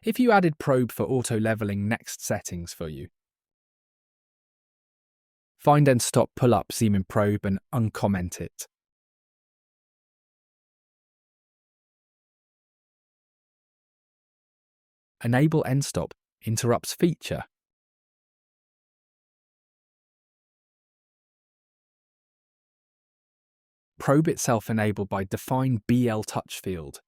If you added probe for auto-leveling next settings for you. Find and stop pull-up zoom in probe and uncomment it. Enable end stop interrupts feature. Probe itself enabled by define BlTouch field.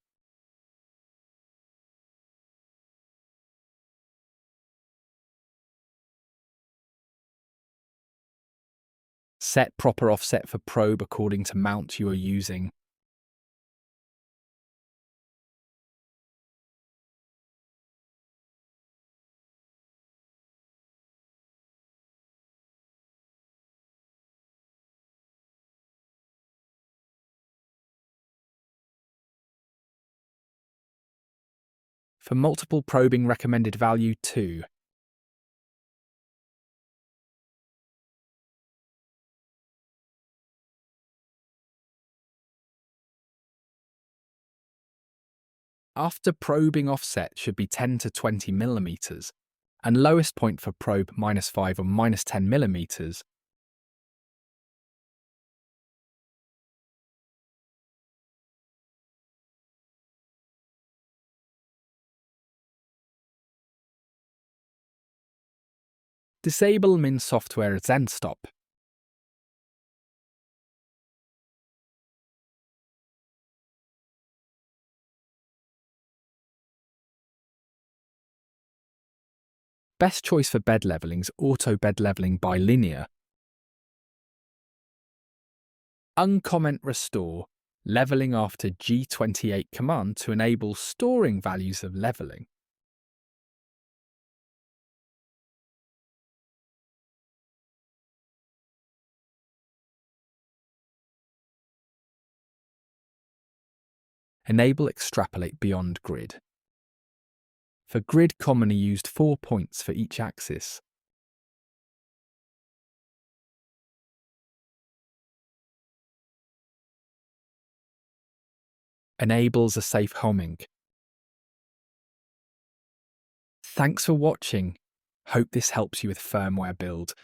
Set proper offset for probe according to mount you are using. For multiple probing recommended value 2. After probing offset should be 10 to 20 mm, and lowest point for probe -5 or -10 mm. Disable min software as end stop. Best choice for bed leveling is auto bed leveling by linear. Uncomment restore leveling after G28 command to enable storing values of leveling. Enable extrapolate beyond grid. For grid commonly used 4 points for each axis. Enables a safe homing. Thanks for watching. Hope this helps you with firmware build.